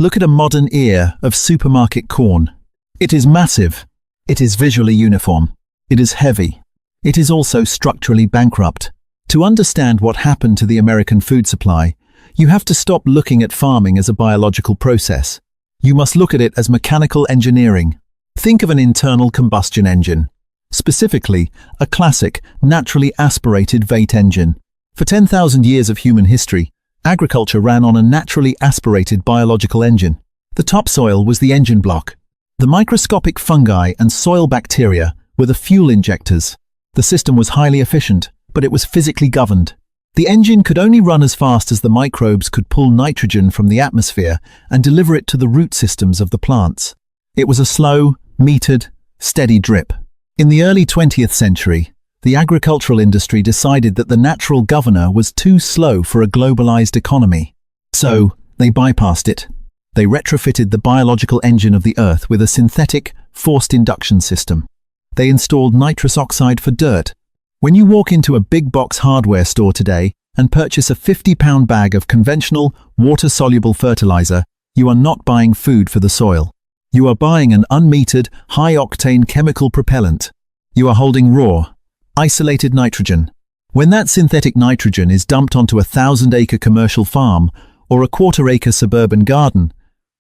Look at a modern ear of supermarket corn. It is massive. It is visually uniform. It is heavy. It is also structurally bankrupt. To understand what happened to the American food supply, you have to stop looking at farming as a biological process. You must look at it as mechanical engineering. Think of an internal combustion engine. Specifically, a classic, naturally aspirated Veit engine. For 10,000 years of human history, agriculture ran on a naturally aspirated biological engine. The topsoil was the engine block. The microscopic fungi and soil bacteria were the fuel injectors. The system was highly efficient, but it was physically governed. The engine could only run as fast as the microbes could pull nitrogen from the atmosphere and deliver it to the root systems of the plants. It was a slow, metered, steady drip. In the early 20th century, the agricultural industry decided that the natural governor was too slow for a globalized economy. So, they bypassed it. They retrofitted the biological engine of the earth with a synthetic, forced induction system. They installed nitrous oxide for dirt. When you walk into a big box hardware store today and purchase a 50-pound bag of conventional, water-soluble fertilizer, you are not buying food for the soil. You are buying an unmetered, high-octane chemical propellant. You are holding raw, isolated nitrogen. When that synthetic nitrogen is dumped onto a 1,000-acre commercial farm or a quarter-acre suburban garden,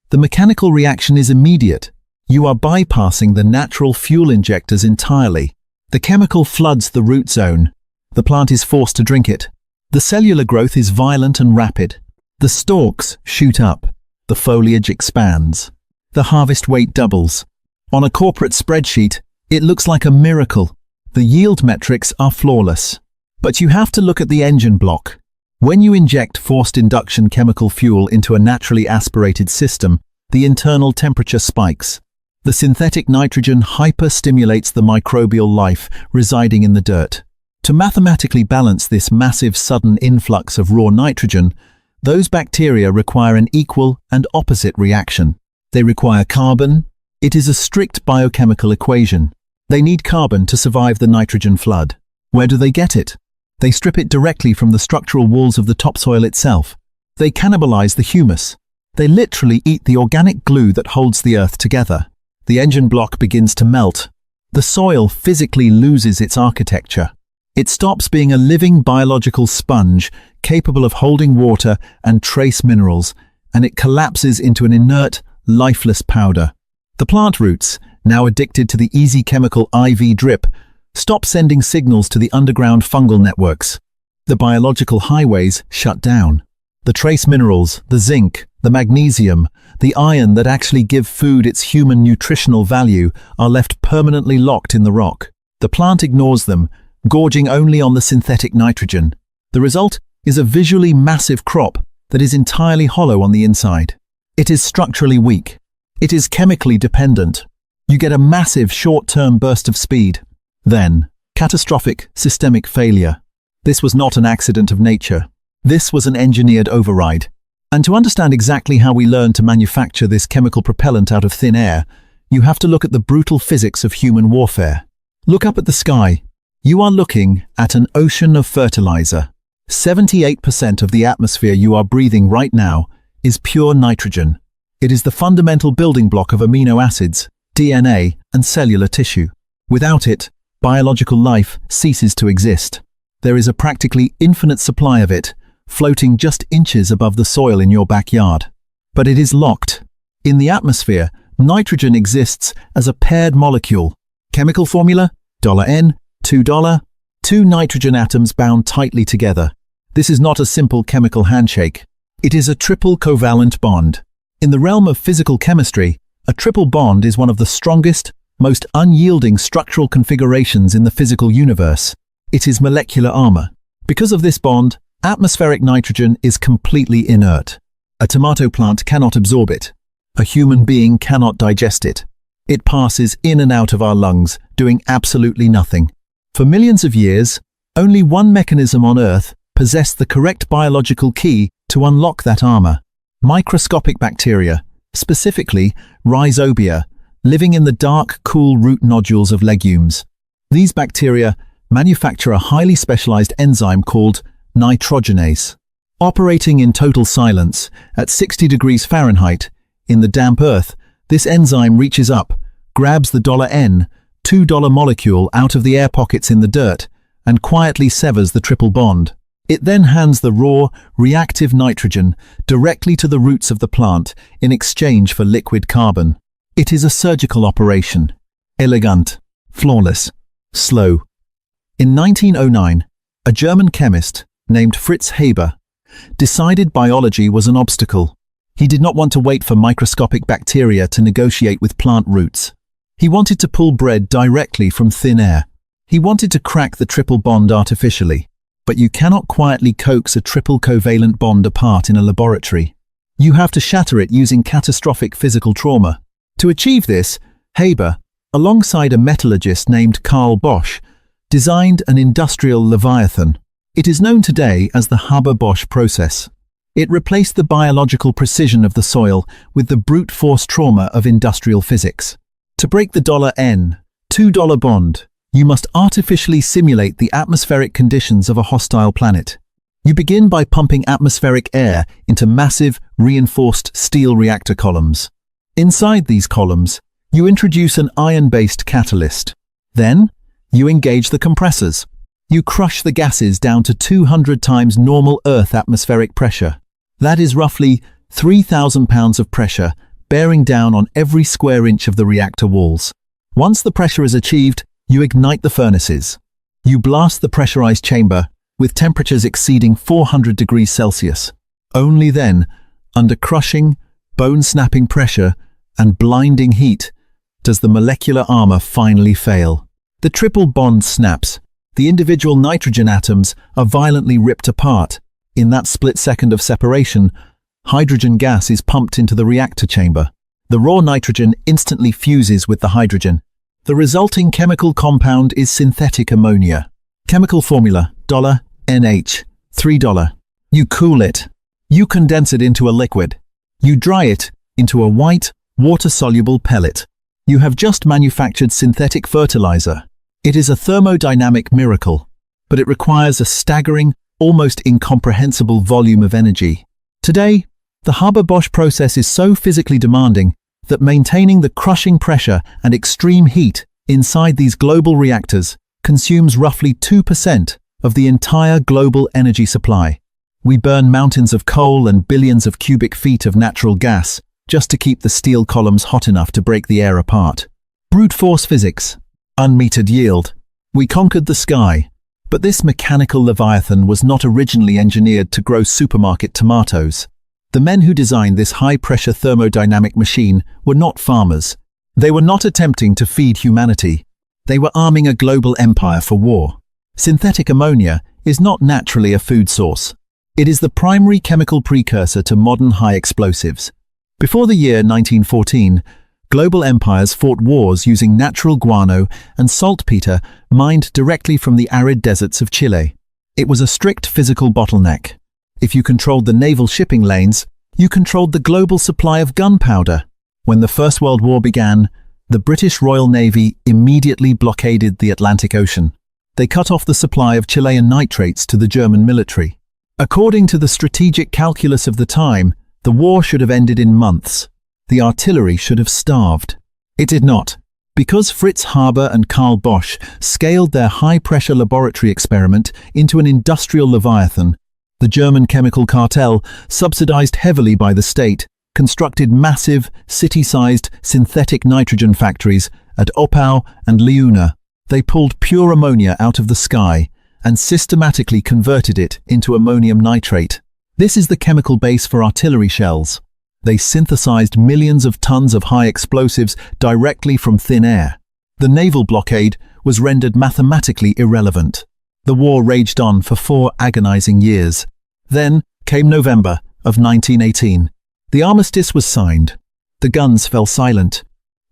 the mechanical reaction is immediate. You are bypassing the natural fuel injectors entirely. The chemical floods the root zone. The plant is forced to drink it. The cellular growth is violent and rapid. The stalks shoot up. The foliage expands. The harvest weight doubles. On a corporate spreadsheet, it looks like a miracle. The yield metrics are flawless. But you have to look at the engine block. When you inject forced induction chemical fuel into a naturally aspirated system, the internal temperature spikes. The synthetic nitrogen hyper-stimulates the microbial life residing in the dirt. To mathematically balance this massive sudden influx of raw nitrogen, those bacteria require an equal and opposite reaction. They require carbon. It is a strict biochemical equation. They need carbon to survive the nitrogen flood. Where do they get it? They strip it directly from the structural walls of the topsoil itself. They cannibalize the humus. They literally eat the organic glue that holds the earth together. The engine block begins to melt. The soil physically loses its architecture. It stops being a living biological sponge capable of holding water and trace minerals, and it collapses into an inert, lifeless powder. The plant roots, now addicted to the easy chemical IV drip, stop sending signals to the underground fungal networks. The biological highways shut down. The trace minerals, the zinc, the magnesium, the iron that actually give food its human nutritional value are left permanently locked in the rock. The plant ignores them, gorging only on the synthetic nitrogen. The result is a visually massive crop that is entirely hollow on the inside. It is structurally weak. It is chemically dependent. You get a massive short-term burst of speed. Then, catastrophic systemic failure. This was not an accident of nature. This was an engineered override. And to understand exactly how we learned to manufacture this chemical propellant out of thin air, you have to look at the brutal physics of human warfare. Look up at the sky. You are looking at an ocean of fertilizer. 78% of the atmosphere you are breathing right now is pure nitrogen. It is the fundamental building block of amino acids, DNA, and cellular tissue. Without it, biological life ceases to exist. There is a practically infinite supply of it, floating just inches above the soil in your backyard. But it is locked. In the atmosphere, nitrogen exists as a paired molecule. Chemical formula, $N, $2, two nitrogen atoms bound tightly together. This is not a simple chemical handshake. It is a triple covalent bond. In the realm of physical chemistry, a triple bond is one of the strongest, most unyielding structural configurations in the physical universe. It is molecular armor. Because of this bond, atmospheric nitrogen is completely inert. A tomato plant cannot absorb it. A human being cannot digest it. It passes in and out of our lungs, doing absolutely nothing. For millions of years, only one mechanism on Earth possessed the correct biological key to unlock that armor. Microscopic bacteria, specifically rhizobia, living in the dark, cool root nodules of legumes. These bacteria manufacture a highly specialized enzyme called nitrogenase. Operating in total silence, at 60 degrees Fahrenheit, In the damp earth, this enzyme reaches up, grabs the N, $2 molecule out of the air pockets in the dirt, and quietly severs the triple bond. It then hands the raw, reactive nitrogen directly to the roots of the plant in exchange for liquid carbon. It is a surgical operation. Elegant, flawless, slow. In 1909, a German chemist named Fritz Haber decided biology was an obstacle. He did not want to wait for microscopic bacteria to negotiate with plant roots. He wanted to pull bread directly from thin air. He wanted to crack the triple bond artificially. But you cannot quietly coax a triple covalent bond apart in a laboratory. You have to shatter it using catastrophic physical trauma. To achieve this, Haber, alongside a metallurgist named Haber-Bosch, designed an industrial leviathan. It is known today as the Haber-Bosch process. It replaced the biological precision of the soil with the brute force trauma of industrial physics. To break the N, $2 bond, you must artificially simulate the atmospheric conditions of a hostile planet. You begin by pumping atmospheric air into massive, reinforced steel reactor columns. Inside these columns, you introduce an iron-based catalyst. Then, you engage the compressors. You crush the gases down to 200 times normal Earth atmospheric pressure. That is roughly 3,000 pounds of pressure, bearing down on every square inch of the reactor walls. Once the pressure is achieved, you ignite the furnaces. You blast the pressurized chamber with temperatures exceeding 400 degrees Celsius. Only then, under crushing, bone-snapping pressure and blinding heat, does the molecular armor finally fail. The triple bond snaps. The individual nitrogen atoms are violently ripped apart. In that split second of separation, hydrogen gas is pumped into the reactor chamber. The raw nitrogen instantly fuses with the hydrogen. The resulting chemical compound is synthetic ammonia. Chemical formula, NH, $3. You cool it. You condense it into a liquid. You dry it into a white, water-soluble pellet. You have just manufactured synthetic fertilizer. It is a thermodynamic miracle, but it requires a staggering, almost incomprehensible volume of energy. Today, the Haber-Bosch process is so physically demanding that maintaining the crushing pressure and extreme heat inside these global reactors consumes roughly 2% of the entire global energy supply. We burn mountains of coal and billions of cubic feet of natural gas just to keep the steel columns hot enough to break the air apart. Brute force physics, unmetered yield. We conquered the sky, but this mechanical leviathan was not originally engineered to grow supermarket tomatoes. The men who designed this high-pressure thermodynamic machine were not farmers. They were not attempting to feed humanity. They were arming a global empire for war. Synthetic ammonia is not naturally a food source. It is the primary chemical precursor to modern high explosives. Before the year 1914, global empires fought wars using natural guano and saltpeter mined directly from the arid deserts of Chile. It was a strict physical bottleneck. If you controlled the naval shipping lanes, you controlled the global supply of gunpowder. When the First World War began, the British Royal Navy immediately blockaded the Atlantic Ocean. They cut off the supply of Chilean nitrates to the German military. According to the strategic calculus of the time, the war should have ended in months. The artillery should have starved. It did not. Because Fritz Haber and Haber-Bosch scaled their high-pressure laboratory experiment into an industrial leviathan, the German chemical cartel, subsidized heavily by the state, constructed massive, city-sized synthetic nitrogen factories at Oppau and Leuna. They pulled pure ammonia out of the sky and systematically converted it into ammonium nitrate. This is the chemical base for artillery shells. They synthesized millions of tons of high explosives directly from thin air. The naval blockade was rendered mathematically irrelevant. The war raged on for 4 agonizing years. Then came November of 1918. The armistice was signed. The guns fell silent.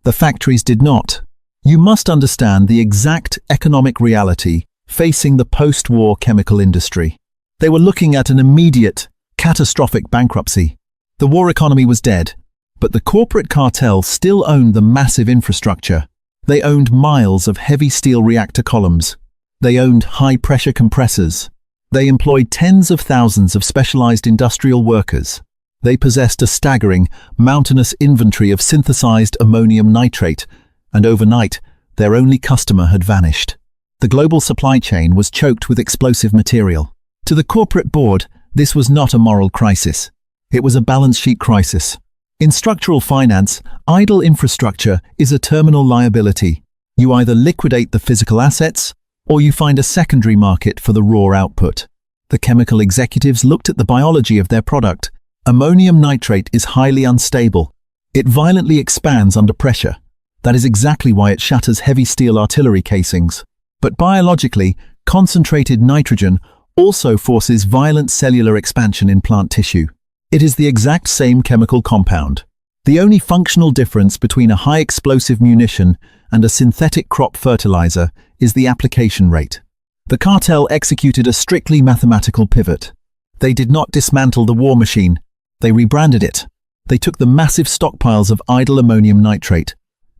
The factories did not. You must understand the exact economic reality facing the post-war chemical industry. They were looking at an immediate, catastrophic bankruptcy. The war economy was dead, but the corporate cartel still owned the massive infrastructure. They owned miles of heavy steel reactor columns. They owned high-pressure compressors. They employed tens of thousands of specialized industrial workers. They possessed a staggering, mountainous inventory of synthesized ammonium nitrate, and overnight, their only customer had vanished. The global supply chain was choked with explosive material. To the corporate board, this was not a moral crisis. It was a balance sheet crisis. In structural finance, idle infrastructure is a terminal liability. You either liquidate the physical assets, or you find a secondary market for the raw output. The chemical executives looked at the biology of their product. Ammonium nitrate is highly unstable. It violently expands under pressure. That is exactly why it shatters heavy steel artillery casings. But biologically, concentrated nitrogen also forces violent cellular expansion in plant tissue. It is the exact same chemical compound. The only functional difference between a high explosive munition and a synthetic crop fertilizer is the application rate. The cartel executed a strictly mathematical pivot. They did not dismantle the war machine. They rebranded it. They took the massive stockpiles of idle ammonium nitrate,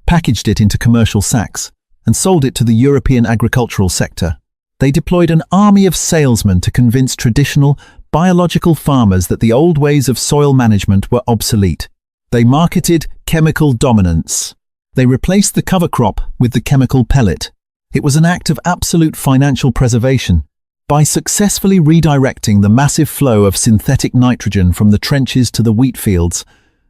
packaged it into commercial sacks, and sold it to the European agricultural sector. They deployed an army of salesmen to convince traditional, biological farmers that the old ways of soil management were obsolete. They marketed chemical dominance. They replaced the cover crop with the chemical pellet. It was an act of absolute financial preservation. By successfully redirecting the massive flow of synthetic nitrogen from the trenches to the wheat fields,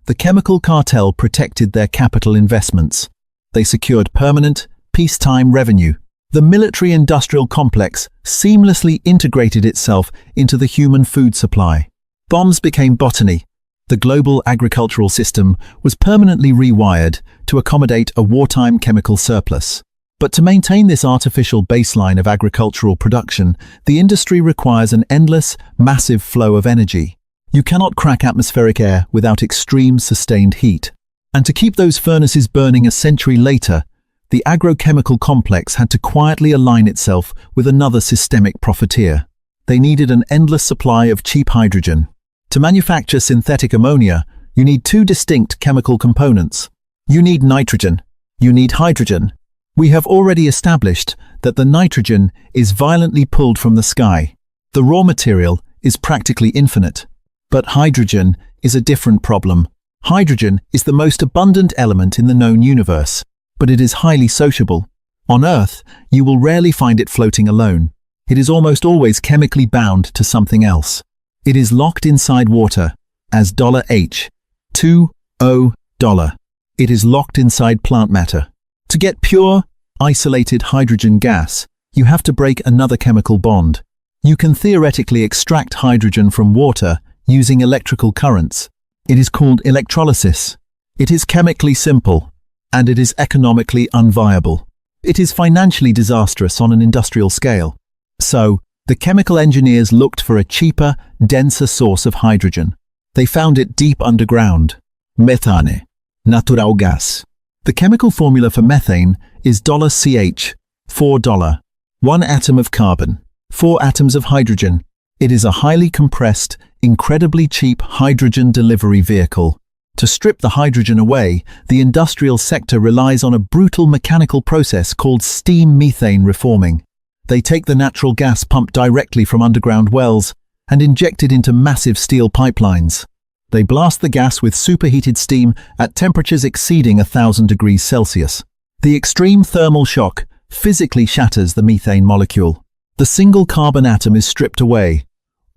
the chemical cartel protected their capital investments. They secured permanent, peacetime revenue. The military-industrial complex seamlessly integrated itself into the human food supply. Bombs became botany. The global agricultural system was permanently rewired to accommodate a wartime chemical surplus. But to maintain this artificial baseline of agricultural production, the industry requires an endless, massive flow of energy. You cannot crack atmospheric air without extreme, sustained heat. And to keep those furnaces burning a century later, the agrochemical complex had to quietly align itself with another systemic profiteer. They needed an endless supply of cheap hydrogen. To manufacture synthetic ammonia, you need two distinct chemical components. You need nitrogen. You need hydrogen. We have already established that the nitrogen is violently pulled from the sky. The raw material is practically infinite. But hydrogen is a different problem. Hydrogen is the most abundant element in the known universe, but it is highly sociable. On Earth, you will rarely find it floating alone. It is almost always chemically bound to something else. It is locked inside water as $H, 2O $. It is locked inside plant matter. To get pure, isolated hydrogen gas, you have to break another chemical bond. You can theoretically extract hydrogen from water using electrical currents. It is called electrolysis. It is chemically simple, and it is economically unviable. It is financially disastrous on an industrial scale. So, the chemical engineers looked for a cheaper, denser source of hydrogen. They found it deep underground. Methane, natural gas. The chemical formula for methane is $CH, $4. 1 atom of carbon, 4 atoms of hydrogen. It is a highly compressed, incredibly cheap hydrogen delivery vehicle. To strip the hydrogen away, the industrial sector relies on a brutal mechanical process called steam methane reforming. They take the natural gas pumped directly from underground wells and inject it into massive steel pipelines. They blast the gas with superheated steam at temperatures exceeding 1,000 degrees Celsius. The extreme thermal shock physically shatters the methane molecule. The single carbon atom is stripped away,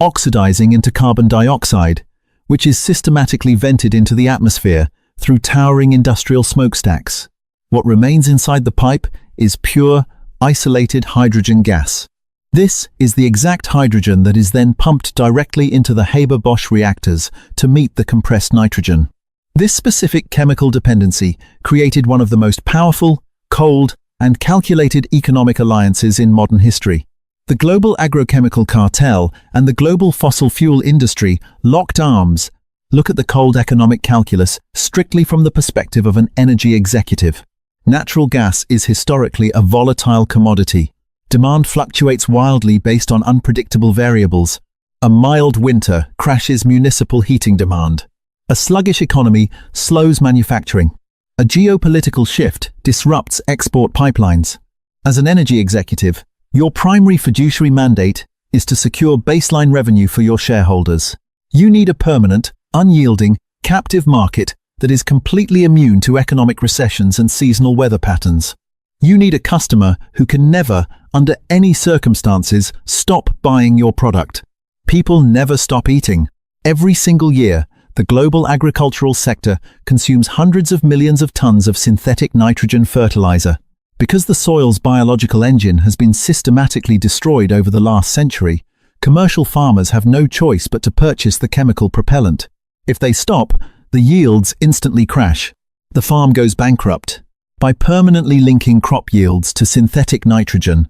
oxidizing into carbon dioxide, which is systematically vented into the atmosphere through towering industrial smokestacks. What remains inside the pipe is pure, isolated hydrogen gas. This is the exact hydrogen that is then pumped directly into the Haber-Bosch reactors to meet the compressed nitrogen. This specific chemical dependency created one of the most powerful, cold, and calculated economic alliances in modern history. The global agrochemical cartel and the global fossil fuel industry locked arms. Look at the cold economic calculus strictly from the perspective of an energy executive. Natural gas is historically a volatile commodity. Demand fluctuates wildly based on unpredictable variables. A mild winter crashes municipal heating demand. A sluggish economy slows manufacturing. A geopolitical shift disrupts export pipelines. As an energy executive, your primary fiduciary mandate is to secure baseline revenue for your shareholders. You need a permanent, unyielding, captive market that is completely immune to economic recessions and seasonal weather patterns. You need a customer who can never, under any circumstances, stop buying your product. People never stop eating. Every single year, the global agricultural sector consumes hundreds of millions of tons of synthetic nitrogen fertilizer. Because the soil's biological engine has been systematically destroyed over the last century, commercial farmers have no choice but to purchase the chemical propellant. If they stop, the yields instantly crash. The farm goes bankrupt. By permanently linking crop yields to synthetic nitrogen,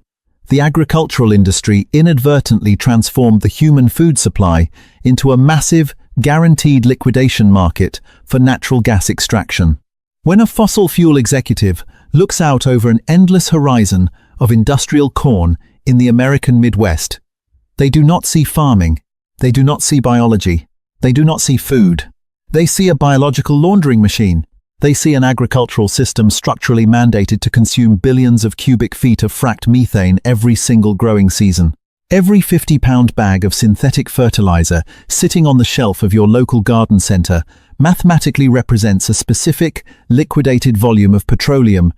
the agricultural industry inadvertently transformed the human food supply into a massive, guaranteed liquidation market for natural gas extraction. When a fossil fuel executive looks out over an endless horizon of industrial corn in the American Midwest, they do not see farming, they do not see biology, they do not see food. They see a biological laundering machine. They see an agricultural system structurally mandated to consume billions of cubic feet of fracked methane every single growing season. Every 50-pound bag of synthetic fertilizer sitting on the shelf of your local garden center mathematically represents a specific, liquidated volume of petroleum.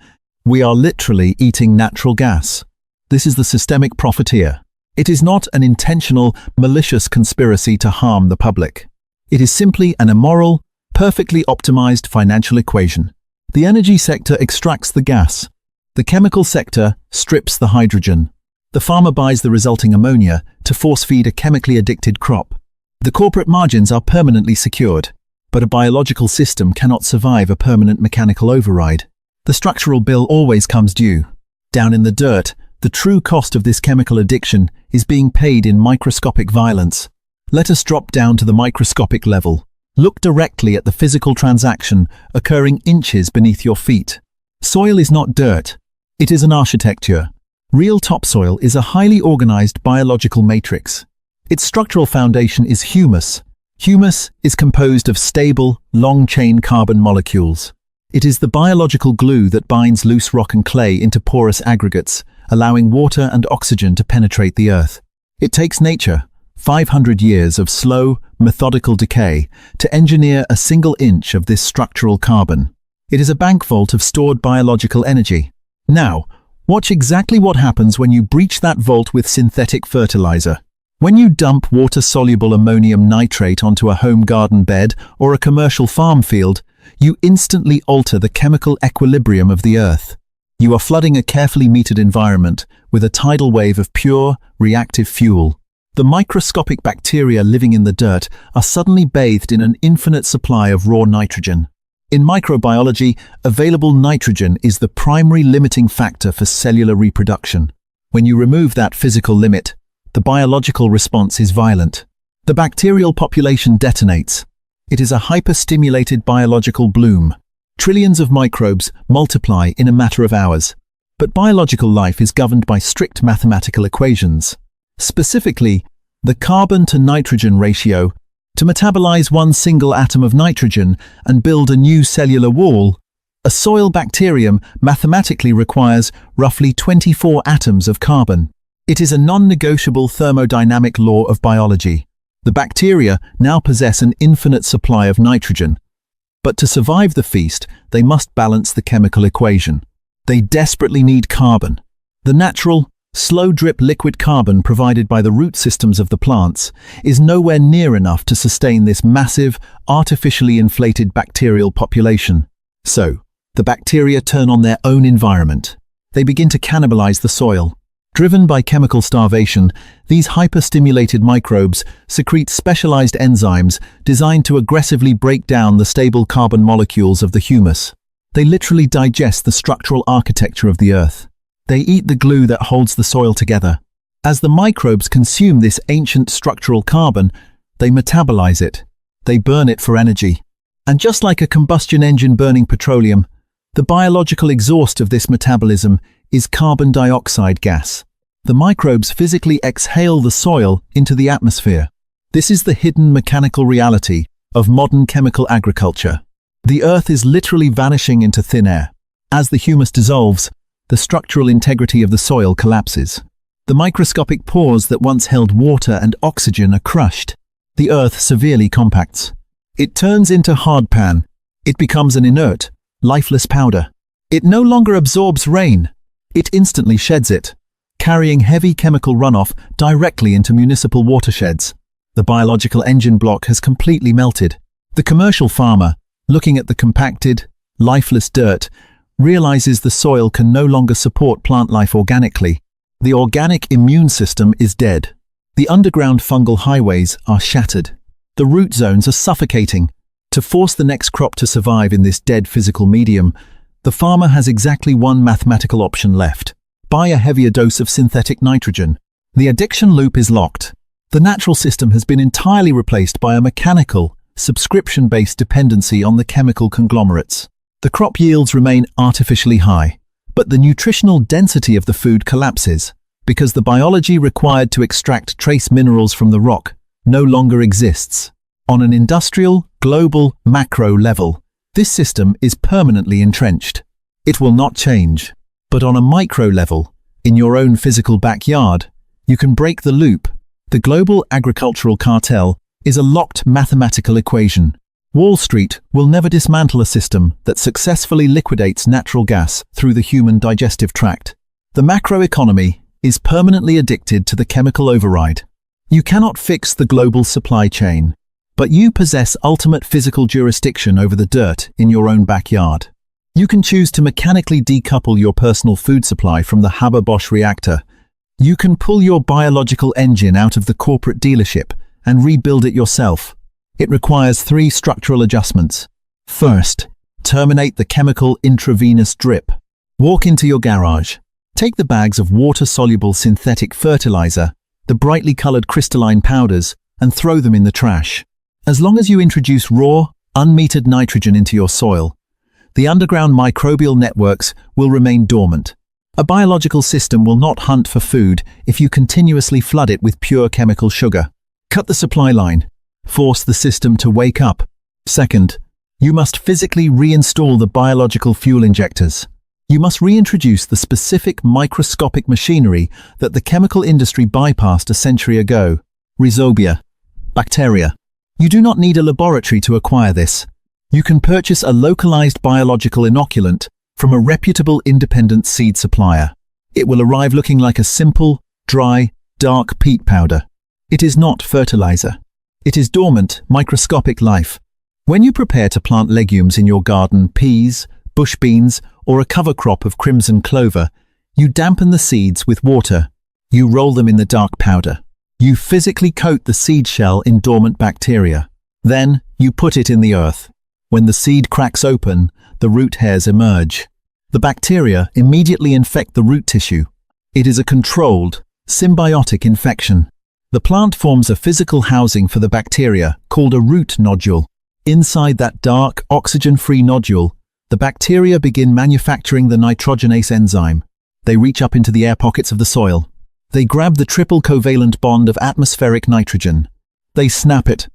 We are literally eating natural gas. This is the systemic profiteer. It is not an intentional, malicious conspiracy to harm the public. It is simply an immoral, perfectly optimized financial equation. The energy sector extracts the gas. The chemical sector strips the hydrogen. The farmer buys the resulting ammonia to force-feed a chemically addicted crop. The corporate margins are permanently secured, but a biological system cannot survive a permanent mechanical override. The structural bill always comes due. Down in the dirt, the true cost of this chemical addiction is being paid in microscopic violence. Let us drop down to the microscopic level. Look directly at the physical transaction occurring inches beneath your feet. Soil is not dirt. It is an architecture. Real topsoil is a highly organized biological matrix. Its structural foundation is humus. Humus is composed of stable, long-chain carbon molecules. It is the biological glue that binds loose rock and clay into porous aggregates, allowing water and oxygen to penetrate the earth. It takes nature 500 years of slow, methodical decay to engineer a single inch of this structural carbon. It is a bank vault of stored biological energy. Now, watch exactly what happens when you breach that vault with synthetic fertilizer. When you dump water-soluble ammonium nitrate onto a home garden bed or a commercial farm field, you instantly alter the chemical equilibrium of the earth. You are flooding a carefully metered environment with a tidal wave of pure, reactive fuel. The microscopic bacteria living in the dirt are suddenly bathed in an infinite supply of raw nitrogen. In microbiology, available nitrogen is the primary limiting factor for cellular reproduction. When you remove that physical limit, the biological response is violent. The bacterial population detonates. It is a hyperstimulated biological bloom. Trillions of microbes multiply in a matter of hours. But biological life is governed by strict mathematical equations. Specifically, the carbon-to-nitrogen ratio. To metabolize one single atom of nitrogen and build a new cellular wall, a soil bacterium mathematically requires roughly 24 atoms of carbon. It is a non-negotiable thermodynamic law of biology. The bacteria now possess an infinite supply of nitrogen. But to survive the feast, they must balance the chemical equation. They desperately need carbon. The natural, slow-drip liquid carbon provided by the root systems of the plants is nowhere near enough to sustain this massive, artificially inflated bacterial population. So, the bacteria turn on their own environment. They begin to cannibalize the soil. Driven by chemical starvation, these hyperstimulated microbes secrete specialized enzymes designed to aggressively break down the stable carbon molecules of the humus. They literally digest the structural architecture of the earth. They eat the glue that holds the soil together. As the microbes consume this ancient structural carbon, they metabolize it. They burn it for energy. And just like a combustion engine burning petroleum, the biological exhaust of this metabolism is carbon dioxide gas. The microbes physically exhale the soil into the atmosphere. This is the hidden mechanical reality of modern chemical agriculture. The earth is literally vanishing into thin air. As the humus dissolves, the structural integrity of the soil collapses. The microscopic pores that once held water and oxygen are crushed. The earth severely compacts. It turns into hardpan. It becomes an inert, lifeless powder. It no longer absorbs rain. It instantly sheds it, carrying heavy chemical runoff directly into municipal watersheds. The biological engine block has completely melted. The commercial farmer, looking at the compacted, lifeless dirt, realizes the soil can no longer support plant life organically. The organic immune system is dead. The underground fungal highways are shattered. The root zones are suffocating. To force the next crop to survive in this dead physical medium, the farmer has exactly one mathematical option left: buy a heavier dose of synthetic nitrogen. The addiction loop is locked. The natural system has been entirely replaced by a mechanical, subscription-based dependency on the chemical conglomerates. The crop yields remain artificially high, but the nutritional density of the food collapses because the biology required to extract trace minerals from the rock no longer exists. On an industrial, global, macro level, this system is permanently entrenched. It will not change. But on a micro level, in your own physical backyard, you can break the loop. The global agricultural cartel is a locked mathematical equation. Wall Street will never dismantle a system that successfully liquidates natural gas through the human digestive tract. The macroeconomy is permanently addicted to the chemical override. You cannot fix the global supply chain, but you possess ultimate physical jurisdiction over the dirt in your own backyard. You can choose to mechanically decouple your personal food supply from the Haber-Bosch reactor. You can pull your biological engine out of the corporate dealership and rebuild it yourself. It requires 3 structural adjustments. First, terminate the chemical intravenous drip. Walk into your garage. Take the bags of water-soluble synthetic fertilizer, the brightly colored crystalline powders, and throw them in the trash. As long as you introduce raw, unmetered nitrogen into your soil, the underground microbial networks will remain dormant. A biological system will not hunt for food if you continuously flood it with pure chemical sugar. Cut the supply line. Force the system to wake up. Second, you must physically reinstall the biological fuel injectors. You must reintroduce the specific microscopic machinery that the chemical industry bypassed a century ago. Rhizobia. Bacteria. You do not need a laboratory to acquire this. You can purchase a localized biological inoculant from a reputable independent seed supplier. It will arrive looking like a simple, dry, dark peat powder. It is not fertilizer. It is dormant, microscopic life. When you prepare to plant legumes in your garden, peas, bush beans, or a cover crop of crimson clover, you dampen the seeds with water. You roll them in the dark powder. You physically coat the seed shell in dormant bacteria. Then you put it in the earth. When the seed cracks open, the root hairs emerge. The bacteria immediately infect the root tissue. It is a controlled, symbiotic infection. The plant forms a physical housing for the bacteria called a root nodule. Inside that dark, oxygen-free nodule, the bacteria begin manufacturing the nitrogenase enzyme. They reach up into the air pockets of the soil. They grab the triple covalent bond of atmospheric nitrogen. They snap it.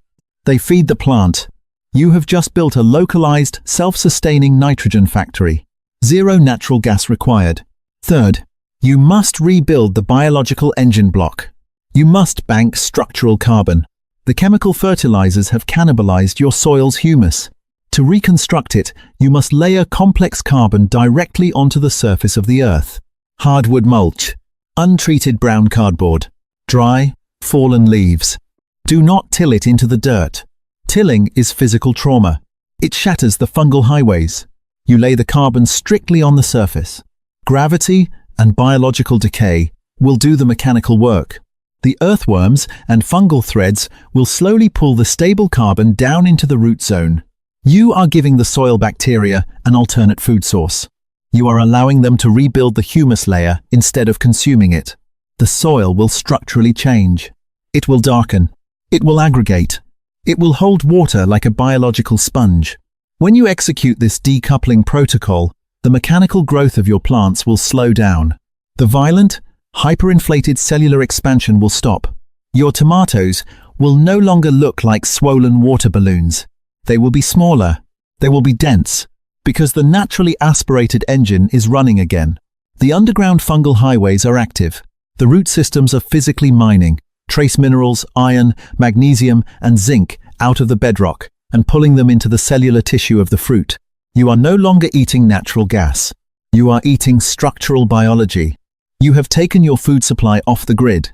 They feed the plant. You have just built a localized, self-sustaining nitrogen factory. Zero natural gas required. Third, you must rebuild the biological engine block. You must bank structural carbon. The chemical fertilizers have cannibalized your soil's humus. To reconstruct it, you must layer complex carbon directly onto the surface of the earth. Hardwood mulch, untreated brown cardboard, dry, fallen leaves. Do not till it into the dirt. Tilling is physical trauma. It shatters the fungal highways. You lay the carbon strictly on the surface. Gravity and biological decay will do the mechanical work. The earthworms and fungal threads will slowly pull the stable carbon down into the root zone. You are giving the soil bacteria an alternate food source. You are allowing them to rebuild the humus layer instead of consuming it. The soil will structurally change. It will darken. It will aggregate. It will hold water like a biological sponge. When you execute this decoupling protocol, the mechanical growth of your plants will slow down. The violent, hyperinflated cellular expansion will stop. Your tomatoes will no longer look like swollen water balloons. They will be smaller. They will be dense, because the naturally aspirated engine is running again. The underground fungal highways are active. The root systems are physically mining trace minerals, iron, magnesium, and zinc out of the bedrock. and pulling them into the cellular tissue of the fruit. You are no longer eating natural gas. You are eating structural biology. You have taken your food supply off the grid.